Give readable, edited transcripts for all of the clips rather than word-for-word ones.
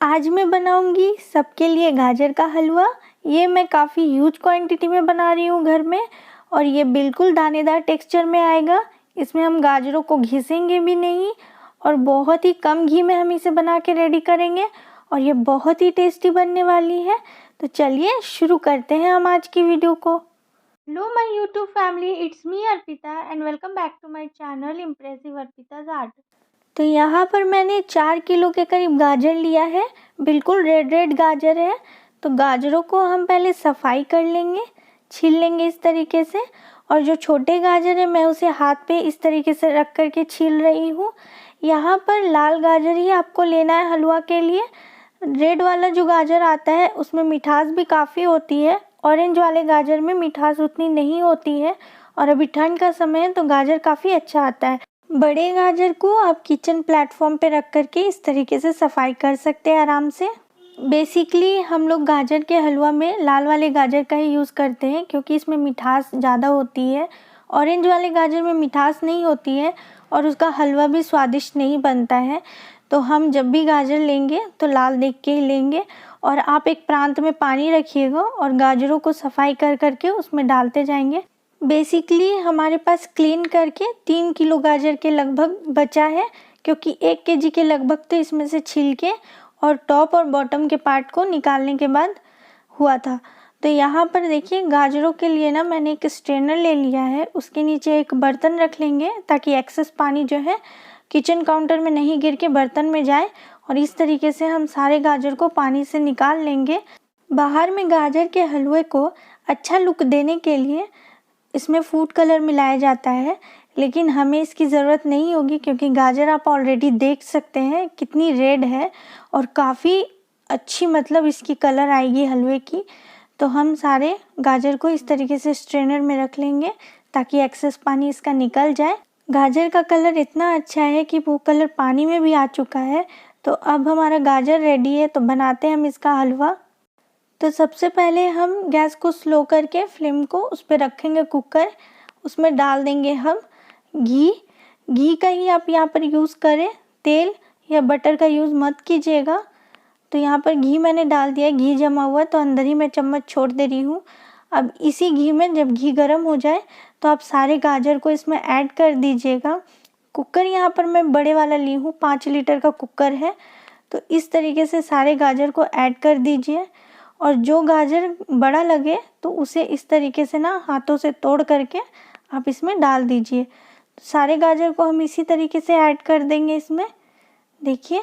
आज मैं बनाऊंगी सबके लिए गाजर का हलवा। ये मैं काफ़ी ह्यूज क्वांटिटी में बना रही हूँ घर में, और ये बिल्कुल दानेदार टेक्सचर में आएगा। इसमें हम गाजरों को घिसेंगे भी नहीं और बहुत ही कम घी में हम इसे बना के रेडी करेंगे, और ये बहुत ही टेस्टी बनने वाली है। तो चलिए शुरू करते हैं हम आज की वीडियो को। Hello my YouTube family, it's me Arpita and welcome back to my channel impressive Arpita's art. तो यहाँ पर मैंने 4 किलो के करीब गाजर लिया है। बिल्कुल रेड गाजर है। तो गाजरों को हम पहले सफाई कर लेंगे, छील लेंगे इस तरीके से। और जो छोटे गाजर है मैं उसे हाथ पे इस तरीके से रख कर के छील रही हूँ। यहाँ पर लाल गाजर ही आपको लेना है हलवा के लिए। रेड वाला जो गाजर आता है उसमें मिठास भी काफ़ी होती है, ऑरेंज वाले गाजर में मिठास उतनी नहीं होती है। और अभी ठंड का समय है तो गाजर काफ़ी अच्छा आता है। बड़े गाजर को आप किचन प्लेटफॉर्म पे रख कर के इस तरीके से सफाई कर सकते हैं आराम से। बेसिकली हम लोग गाजर के हलवा में लाल वाले गाजर का ही यूज़ करते हैं क्योंकि इसमें मिठास ज़्यादा होती है। ऑरेंज वाले गाजर में मिठास नहीं होती है और उसका हलवा भी स्वादिष्ट नहीं बनता है। तो हम जब भी गाजर लेंगे तो लाल देख के ही लेंगे। और आप एक प्रांत में पानी रखिएगा और गाजरों को सफाई कर करके उसमें डालते जाएंगे। बेसिकली हमारे पास क्लीन करके 3 किलो गाजर के लगभग बचा है, क्योंकि 1 केजी के लगभग तो इसमें से छिलके और टॉप और बॉटम के पार्ट को निकालने के बाद हुआ था। तो यहाँ पर देखिए गाजरों के लिए ना मैंने एक स्ट्रेनर ले लिया है। उसके नीचे एक बर्तन रख लेंगे ताकि एक्सेस पानी जो है किचन काउंटर में नहीं गिर के बर्तन में जाए। और इस तरीके से हम सारे गाजर को पानी से निकाल लेंगे। बाहर में गाजर के हलवे को अच्छा लुक देने के लिए इसमें फूड कलर मिलाया जाता है, लेकिन हमें इसकी ज़रूरत नहीं होगी क्योंकि गाजर आप ऑलरेडी देख सकते हैं कितनी रेड है और काफ़ी अच्छी मतलब इसकी कलर आएगी हलवे की। तो हम सारे गाजर को इस तरीके से स्ट्रेनर में रख लेंगे ताकि एक्सेस पानी इसका निकल जाए। गाजर का कलर इतना अच्छा है कि वो कलर पानी में भी आ चुका है। तो अब हमारा गाजर रेडी है, तो बनाते हैं हम इसका हलवा। तो सबसे पहले हम गैस को स्लो करके फ्लेम को उस पर रखेंगे कुकर। उसमें डाल देंगे हम घी का ही आप यहाँ पर यूज़ करें, तेल या बटर का यूज़ मत कीजिएगा। तो यहाँ पर घी मैंने डाल दिया है। घी जमा हुआ है तो अंदर ही मैं चम्मच छोड़ दे रही हूँ। अब इसी घी में जब घी गर्म हो जाए तो आप सारे गाजर को इसमें ऐड कर दीजिएगा। कुकर यहाँ पर मैं बड़े वाला ली हूँ, 5 लीटर का कुकर है। तो इस तरीके से सारे गाजर को ऐड कर दीजिए। और जो गाजर बड़ा लगे तो उसे इस तरीके से ना हाथों से तोड़ करके आप इसमें डाल दीजिए। तो सारे गाजर को हम इसी तरीके से ऐड कर देंगे इसमें, देखिए।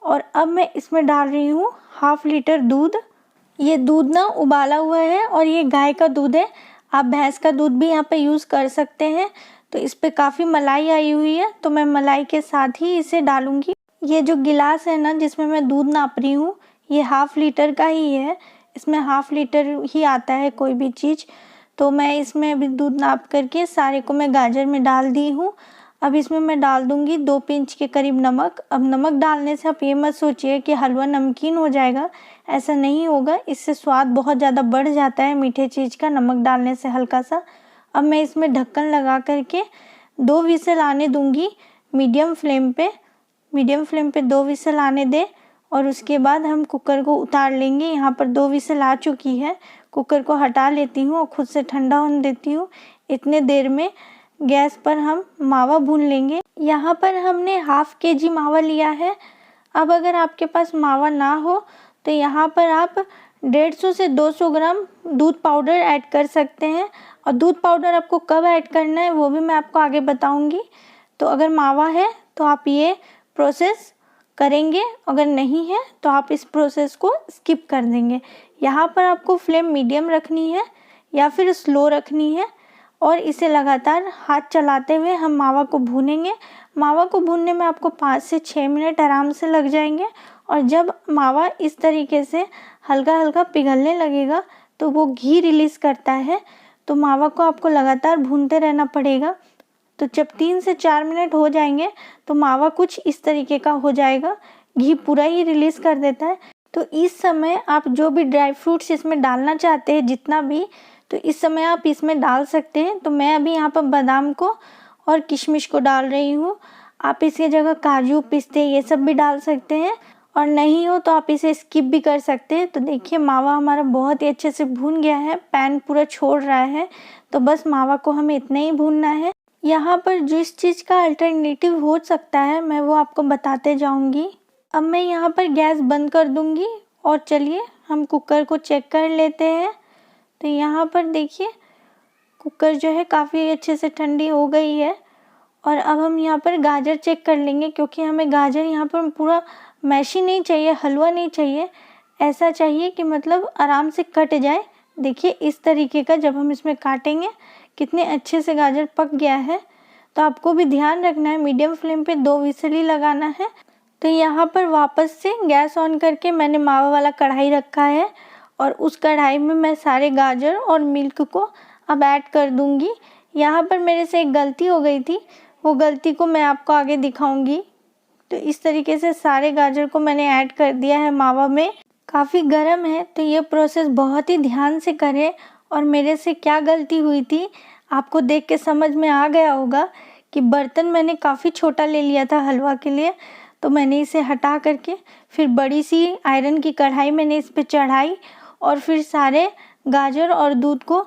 और अब मैं इसमें डाल रही हूँ 1/2 लीटर दूध। ये दूध ना उबाला हुआ है और ये गाय का दूध है। आप भैंस का दूध भी यहाँ पे यूज़ कर सकते हैं। तो इस पर काफ़ी मलाई आई हुई है तो मैं मलाई के साथ ही इसे डालूँगी। ये जो गिलास है ना जिसमें मैं दूध नाप रही हूँ, ये 1/2 लीटर का ही है। इसमें 1/2 लीटर ही आता है कोई भी चीज़। तो मैं इसमें अभी दूध नाप करके सारे को मैं गाजर में डाल दी हूँ। अब इसमें मैं डाल दूँगी 2 पिंच के करीब नमक। अब नमक डालने से आप ये मत सोचिए कि हलवा नमकीन हो जाएगा, ऐसा नहीं होगा। इससे स्वाद बहुत ज़्यादा बढ़ जाता है मीठे चीज़ का नमक डालने से हल्का सा। अब मैं इसमें ढक्कन लगा करके 2 विसल आने दूँगी मीडियम फ्लेम पे 2 विसल आने दें। और उसके बाद हम कुकर को उतार लेंगे। यहाँ पर 2 विसल आ चुकी है। कुकर को हटा लेती हूँ और खुद से ठंडा होने देती हूँ। इतने देर में गैस पर हम मावा भून लेंगे। यहाँ पर हमने 1/2 केजी मावा लिया है। अब अगर आपके पास मावा ना हो तो यहाँ पर आप 150 से 200 ग्राम दूध पाउडर ऐड कर सकते हैं। और दूध पाउडर आपको कब ऐड करना है वो भी मैं आपको आगे बताऊँगी। तो अगर मावा है तो आप ये प्रोसेस करेंगे, अगर नहीं है तो आप इस प्रोसेस को स्किप कर देंगे। यहाँ पर आपको फ्लेम मीडियम रखनी है या फिर स्लो रखनी है और इसे लगातार हाथ चलाते हुए हम मावा को भूनेंगे। मावा को भूनने में आपको 5 से 6 मिनट आराम से लग जाएंगे। और जब मावा इस तरीके से हल्का हल्का पिघलने लगेगा तो वो घी रिलीज़ करता है। तो मावा को आपको लगातार भूनते रहना पड़ेगा। तो जब 3 से 4 मिनट हो जाएंगे तो मावा कुछ इस तरीके का हो जाएगा, घी पूरा ही रिलीज़ कर देता है। तो इस समय आप जो भी ड्राई फ्रूट्स इसमें डालना चाहते हैं जितना भी, तो इस समय आप इसमें डाल सकते हैं। तो मैं अभी यहाँ पर बादाम को और किशमिश को डाल रही हूँ। आप इसकी जगह काजू, पिस्ते ये सब भी डाल सकते हैं। और नहीं हो तो आप इसे स्किप भी कर सकते हैं। तो देखिए मावा हमारा बहुत ही अच्छे से भून गया है, पैन पूरा छोड़ रहा है। तो बस मावा को हमें इतना ही भूनना है। यहाँ पर जिस चीज़ का अल्टरनेटिव हो सकता है मैं वो आपको बताते जाऊँगी। अब मैं यहाँ पर गैस बंद कर दूँगी और चलिए हम कुकर को चेक कर लेते हैं। तो यहाँ पर देखिए कुकर जो है काफ़ी अच्छे से ठंडी हो गई है। और अब हम यहाँ पर गाजर चेक कर लेंगे, क्योंकि हमें गाजर यहाँ पर पूरा मैशी नहीं चाहिए, हलवा नहीं चाहिए। ऐसा चाहिए कि मतलब आराम से कट जाए। देखिए इस तरीके का जब हम इसमें काटेंगे कितने अच्छे से गाजर पक गया है। तो आपको भी ध्यान रखना है, मीडियम फ्लेम पे 2 विसल ही लगाना है। तो यहाँ पर वापस से गैस ऑन करके मैंने मावा वाला कढ़ाई रखा है और उस कढ़ाई में मैं सारे गाजर और मिल्क को अब ऐड कर दूँगी। यहाँ पर मेरे से एक गलती हो गई थी, वो गलती को मैं आपको आगे दिखाऊंगी। तो इस तरीके से सारे गाजर को मैंने ऐड कर दिया है मावा में। काफ़ी गर्म है तो ये प्रोसेस बहुत ही ध्यान से करें। और मेरे से क्या गलती हुई थी आपको देख के समझ में आ गया होगा कि बर्तन मैंने काफ़ी छोटा ले लिया था हलवा के लिए। तो मैंने इसे हटा करके फिर बड़ी सी आयरन की कढ़ाई मैंने इस पर चढ़ाई और फिर सारे गाजर और दूध को,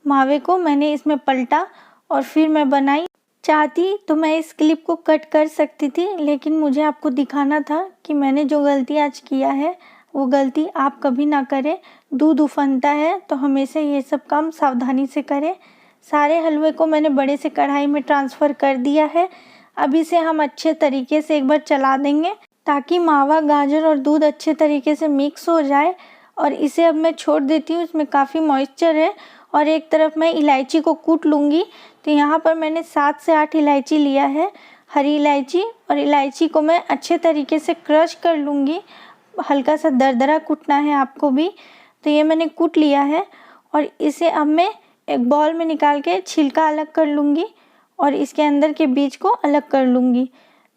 मावे को मैंने इसमें पलटा और फिर मैं बनाई। चाहती तो मैं इस क्लिप को कट कर सकती थी, लेकिन मुझे आपको दिखाना था कि मैंने जो गलती आज किया है वो गलती आप कभी ना करें। दूध उफनता है तो हमेशा ये सब काम सावधानी से करें। सारे हलवे को मैंने बड़े से कढ़ाई में ट्रांसफ़र कर दिया है। अब इसे हम अच्छे तरीके से एक बार चला देंगे ताकि मावा, गाजर और दूध अच्छे तरीके से मिक्स हो जाए। और इसे अब मैं छोड़ देती हूँ, इसमें काफ़ी मॉइस्चर है। और एक तरफ मैं इलायची को कूट लूँगी। तो यहाँ पर मैंने 7 से 8 इलायची लिया है, हरी इलायची। और इलायची को मैं अच्छे तरीके से क्रश कर लूँगी, हल्का सा दरदरा कूटना है आपको भी। तो ये मैंने कूट लिया है और इसे अब मैं एक बॉल में निकाल के छिलका अलग कर लूँगी और इसके अंदर के बीज को अलग कर लूँगी।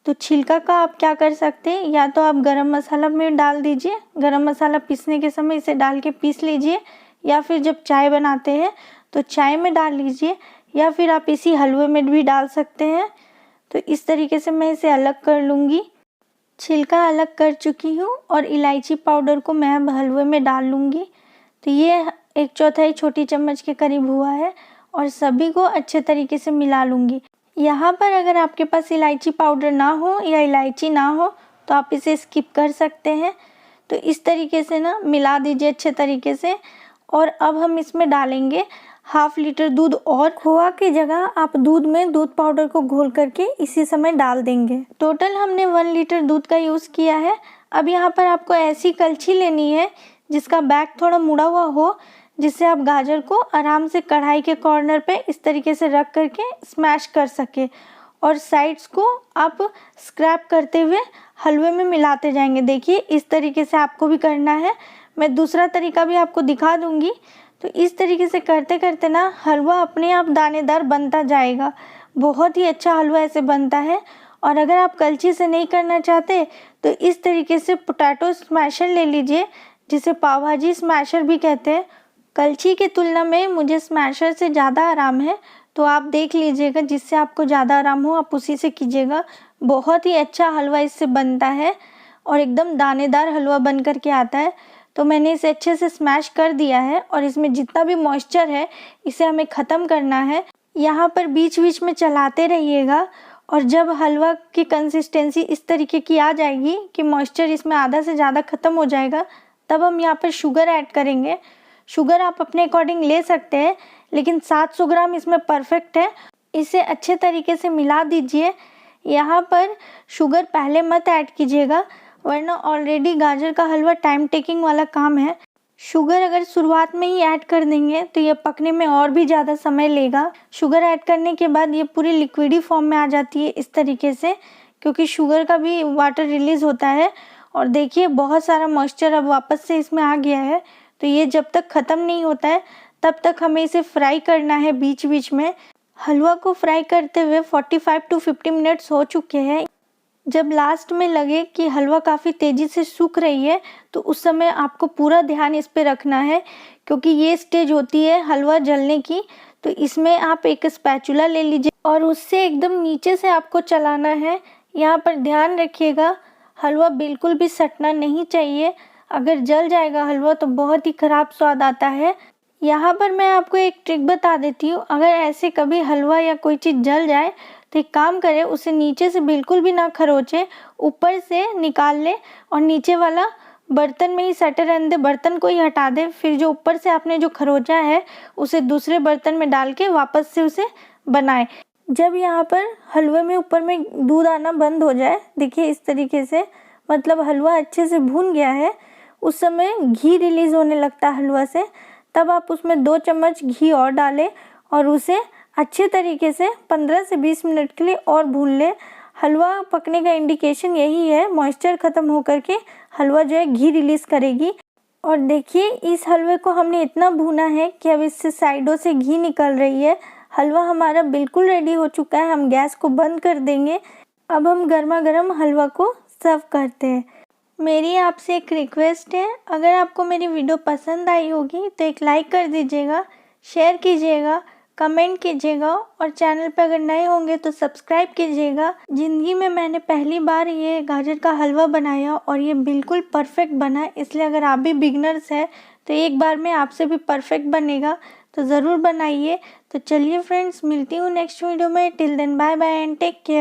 तो छिलका का आप क्या कर सकते हैं, या तो आप गरम मसाला में डाल दीजिए, गरम मसाला पीसने के समय इसे डाल के पीस लीजिए, या फिर जब चाय बनाते हैं तो चाय में डाल लीजिए, या फिर आप इसी हलवे में भी डाल सकते हैं। तो इस तरीके से मैं इसे अलग कर लूँगी। छिलका अलग कर चुकी हूँ और इलायची पाउडर को मैं अब हलवे में डाल लूँगी। तो ये 1/4 छोटी चम्मच के करीब हुआ है और सभी को अच्छे तरीके से मिला लूँगी। यहाँ पर अगर आपके पास इलायची पाउडर ना हो या इलायची ना हो तो आप इसे स्किप कर सकते हैं। तो इस तरीके से ना मिला दीजिए अच्छे तरीके से। और अब हम इसमें डालेंगे 1/2 लीटर दूध, और खोआ की जगह आप दूध में दूध पाउडर को घोल करके इसी समय डाल देंगे। टोटल हमने 1 लीटर दूध का यूज़ किया है। अब यहाँ पर आपको ऐसी कलछी लेनी है जिसका बैक थोड़ा मुड़ा हुआ हो, जिससे आप गाजर को आराम से कढ़ाई के कॉर्नर पे इस तरीके से रख करके स्मैश कर सके और साइड्स को आप स्क्रैप करते हुए हलवे में मिलाते जाएंगे। देखिए इस तरीके से आपको भी करना है। मैं दूसरा तरीका भी आपको दिखा दूंगी। तो इस तरीके से करते करते ना हलवा अपने आप दानेदार बनता जाएगा। बहुत ही अच्छा हलवा ऐसे बनता है। और अगर आप कलछी से नहीं करना चाहते तो इस तरीके से पोटैटो स्मैशर ले लीजिए, जिसे पाव भाजी स्मैशर भी कहते हैं। कलछी की तुलना में मुझे स्मैशर से ज़्यादा आराम है, तो आप देख लीजिएगा जिससे आपको ज़्यादा आराम हो आप उसी से कीजिएगा। बहुत ही अच्छा हलवा इससे बनता है और एकदम दानेदार हलवा बन कर के आता है। तो मैंने इसे अच्छे से स्मैश कर दिया है और इसमें जितना भी मॉइस्चर है इसे हमें ख़त्म करना है। यहाँ पर बीच बीच में चलाते रहिएगा और जब हलवा की कंसिस्टेंसी इस तरीके की आ जाएगी कि मॉइस्चर इसमें आधा से ज़्यादा ख़त्म हो जाएगा, तब हम यहाँ पर शुगर ऐड करेंगे। शुगर आप अपने अकॉर्डिंग ले सकते हैं, लेकिन 700 ग्राम इसमें परफेक्ट है। इसे अच्छे तरीके से मिला दीजिए। यहाँ पर शुगर पहले मत ऐड कीजिएगा, वरना ऑलरेडी गाजर का हलवा टाइम टेकिंग वाला काम है। शुगर अगर शुरुआत में ही ऐड कर देंगे तो ये पकने में और भी ज़्यादा समय लेगा। शुगर ऐड करने के बाद ये पूरी लिक्विडी फॉर्म में आ जाती है इस तरीके से, क्योंकि शुगर का भी वाटर रिलीज़ होता है। और देखिए बहुत सारा मॉइस्चर अब वापस से इसमें आ गया है। तो ये जब तक ख़त्म नहीं होता है तब तक हमें इसे फ्राई करना है बीच बीच में। हलवा को फ्राई करते हुए 45 to 50 मिनट्स हो चुके हैं। जब लास्ट में लगे कि हलवा काफ़ी तेज़ी से सूख रही है तो उस समय आपको पूरा ध्यान इस पे रखना है, क्योंकि ये स्टेज होती है हलवा जलने की। तो इसमें आप एक स्पैचुला ले लीजिए और उससे एकदम नीचे से आपको चलाना है। यहाँ पर ध्यान रखिएगा हलवा बिल्कुल भी सटना नहीं चाहिए। अगर जल जाएगा हलवा तो बहुत ही ख़राब स्वाद आता है। यहाँ पर मैं आपको एक ट्रिक बता देती हूँ। अगर ऐसे कभी हलवा या कोई चीज़ जल जाए तो एक काम करें, उसे नीचे से बिल्कुल भी ना खरोचे, ऊपर से निकाल ले और नीचे वाला बर्तन में ही सटे रहने दे, बर्तन को ही हटा दे। फिर जो ऊपर से आपने जो खरोचा है उसे दूसरे बर्तन में डाल के वापस से उसे बनाएं। जब यहाँ पर हलवे में ऊपर में दूध आना बंद हो जाए, देखिए इस तरीके से, मतलब हलवा अच्छे से भून गया है, उस समय घी रिलीज़ होने लगता है हलवा से, तब आप उसमें 2 चम्मच घी और डालें और उसे अच्छे तरीके से 15 से 20 मिनट के लिए और भून लें। हलवा पकने का इंडिकेशन यही है, मॉइस्चर ख़त्म होकर के हलवा जो है घी रिलीज़ करेगी। और देखिए इस हलवे को हमने इतना भूना है कि अब इससे साइडों से घी निकल रही है। हलवा हमारा बिल्कुल रेडी हो चुका है। हम गैस को बंद कर देंगे। अब हम गर्मा गर्म हलवा को सर्व करते हैं। मेरी आपसे एक रिक्वेस्ट है, अगर आपको मेरी वीडियो पसंद आई होगी तो एक लाइक कर दीजिएगा, शेयर कीजिएगा, कमेंट कीजिएगा और चैनल पर अगर नए होंगे तो सब्सक्राइब कीजिएगा। ज़िंदगी में मैंने पहली बार ये गाजर का हलवा बनाया और ये बिल्कुल परफेक्ट बना, इसलिए अगर आप भी बिगनर्स हैं तो एक बार में आपसे भी परफेक्ट बनेगा, तो ज़रूर बनाइए। तो चलिए फ्रेंड्स, मिलती हूँ नेक्स्ट वीडियो में। Till then bye bye and take care.